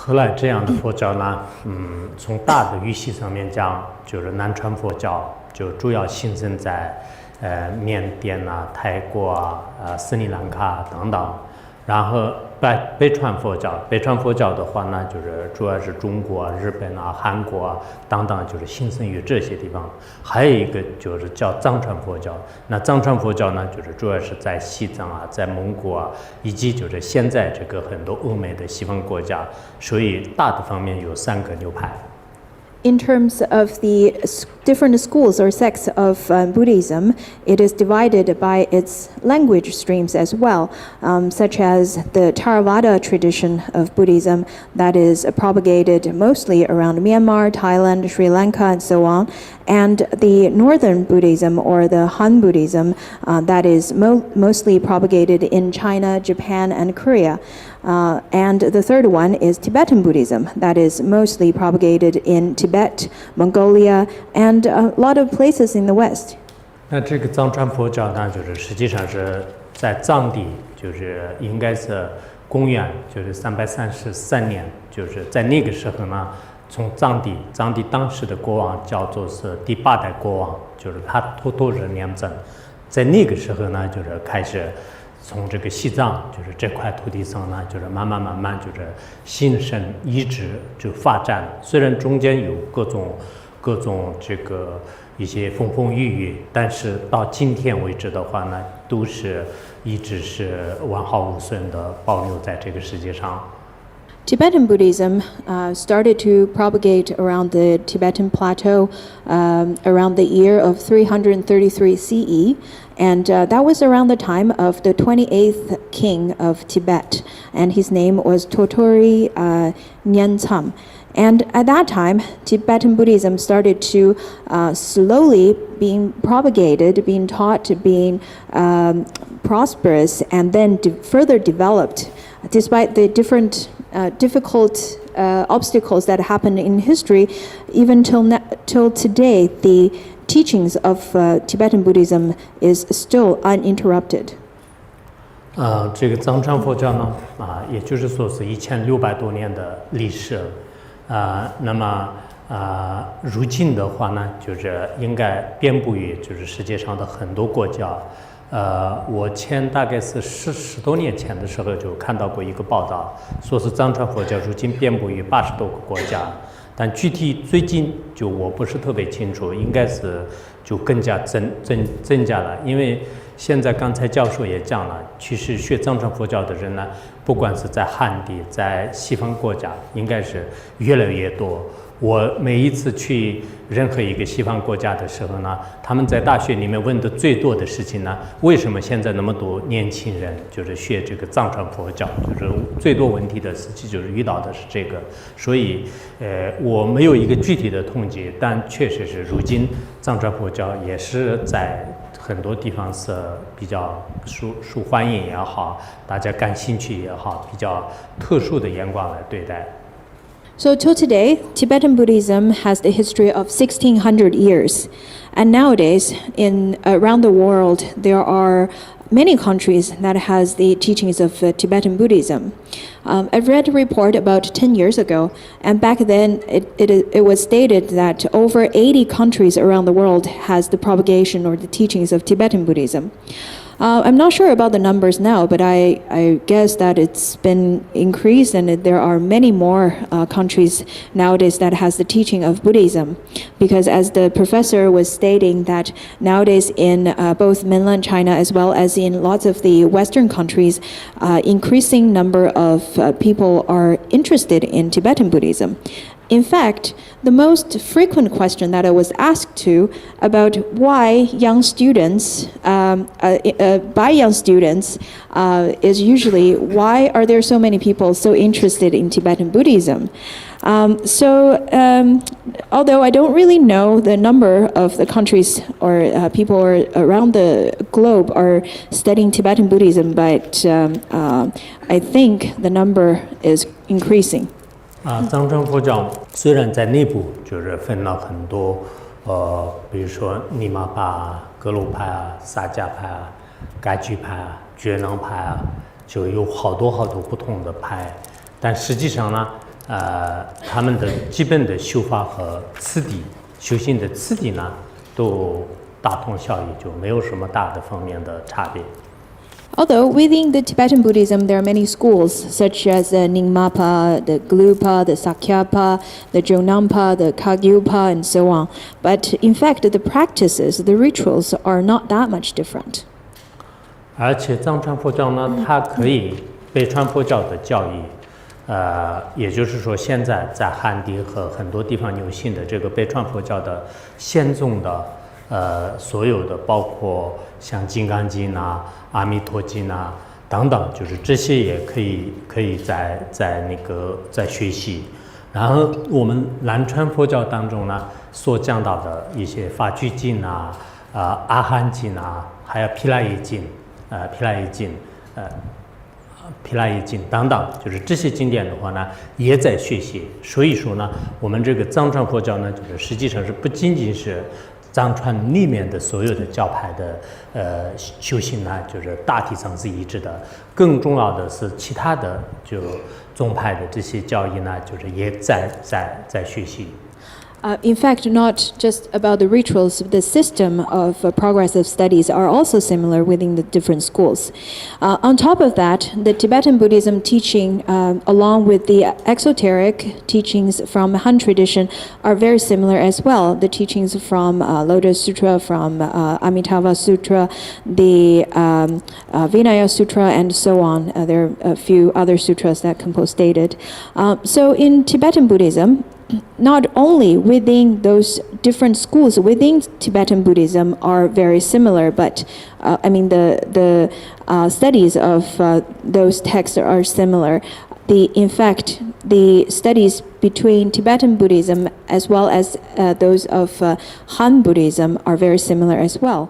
后来这样的佛教呢，从大的语系上面讲，就是南传佛教，就主要兴盛在缅甸啊、泰国啊、斯里兰卡等等。然后北传佛教的话呢，就是主要是中国、日本啊、韩国啊等等，就是兴盛于这些地方。还有一个就是叫藏传佛教，那藏传佛教呢，就是主要是在西藏啊、在蒙古啊，以及就是现在这个很多欧美的西方国家，所以大的方面有3个流派。In terms of the different schools or sects of Buddhism, it is divided by its language streams as well, such as the Theravada tradition of Buddhism that is propagated mostly around Myanmar, Thailand, Sri Lanka, and so on, and the Northern Buddhism or the Han Buddhism that is mostly propagated in China, Japan, and Korea. And the third one is Tibetan Buddhism that is mostly propagated in Tibet, Mongolia, and a lot of places in the West. 那这个藏传佛教呢，就是实际上是在藏地，就是应该是公元就是333年，就是在那个时候呢，从藏地当时的国王叫做是第8代国王，就是他托人念真，在那个时候呢，就是开始。从这个西藏，就是这块土地上呢，就是慢慢就是兴盛一直就发展。虽然中间有各种这个一些风风雨雨，但是到今天为止的话呢，都是一直是完好无损的保留在这个世界上。Tibetan Buddhism started to propagate around the Tibetan plateau around the year of 333 CE, and that was around the time of the 28th king of Tibet, and his name was Totori Nyentsam. And at that time, Tibetan Buddhism started to slowly being propagated, being taught, being prosperous, and then further developed, despite the different difficult obstacles that happened in history. Even till today, the teachings of Tibetan Buddhism is still uninterrupted. 这个藏传佛教呢，也就是说是1600多年的历史。那么如今的话呢，就是应该遍布于就是世界上的很多国家。我大概是10多年前的时候就看到过一个报道，说是藏传佛教如今遍布于80多个国家，但具体最近就我不是特别清楚，应该是就更加增加了，因为现在刚才教授也讲了，其实学藏传佛教的人呢，不管是在汉地，在西方国家，应该是越来越多。我每一次去任何一个西方国家的时候呢，他们在大学里面问的最多的事情呢，为什么现在那么多年轻人就是学这个藏传佛教，就是最多问题的事情就是遇到的是这个。所以我没有一个具体的统计，但确实是如今藏传佛教也是在很多地方是比较受欢迎也好，大家感兴趣也好，比较特殊的眼光来对待。So till today, Tibetan Buddhism has the history of 1600 years. And nowadays, around the world, there are many countries that has the teachings of Tibetan Buddhism. I've read a report about 10 years ago, and back then it was stated that over 80 countries around the world has the propagation or the teachings of Tibetan Buddhism. I'm not sure about the numbers now, but I guess that it's been increased and there are many more countries nowadays that has the teaching of Buddhism. Because as the professor was stating that nowadays in both mainland China as well as in lots of the Western countries, increasing number of people are interested in Tibetan Buddhism. In fact, the most frequent question that I was asked to about why young students, is usually why are there so many people so interested in Tibetan Buddhism? Although I don't really know the number of the countries or people around the globe are studying Tibetan Buddhism, but I think the number is increasing. 藏传佛教虽然在内部就是分了很多，比如说尼玛派啊、格鲁派啊、萨迦派啊、噶举派啊、觉囊派啊，就有好多不同的派。但实际上呢，他们的基本的修法和次第修行的次第呢，都大同小异，就没有什么大的方面的差别。Although within the Tibetan Buddhism there are many schools such as the Nyingmapa, the Gelugpa, the Sakyapa, the Jonampa, the Kagyupa, and so on. But in fact, the practices, the rituals are not that much different. 而且藏传佛教呢，它可以北传佛教的教义，也就是说，现在在汉地和很多地方流行的这个北传佛教的宪宗的所有的，包括像《金刚经》啊、《阿弥陀经》啊等等，就是这些也可以在学习。然后我们南传佛教当中呢，所讲到的一些法句经啊、阿含经啊，还有毗赖耶经、毗赖耶经等等，就是这些经典的话呢，也在学习。所以说呢，我们这个藏传佛教呢，就是实际上是不仅仅是藏传里面的所有的教派的修行呢，就是大体上是一致的。更重要的是，其他的就宗派的这些教义呢，就是也在学习。In fact, not just about the rituals, the system of progressive studies are also similar within the different schools. On top of that, the Tibetan Buddhism teaching, along with the exoteric teachings from Han tradition, are very similar as well. The teachings from Lotus Sutra, from Amitabha Sutra, the Vinaya Sutra, and so on. There are a few other sutras that Khenpo stated. So in Tibetan Buddhism, not only within those different schools within Tibetan Buddhism are very similar, but the studies of those texts are similar. In fact, the studies between Tibetan Buddhism as well as those of Han Buddhism are very similar as well.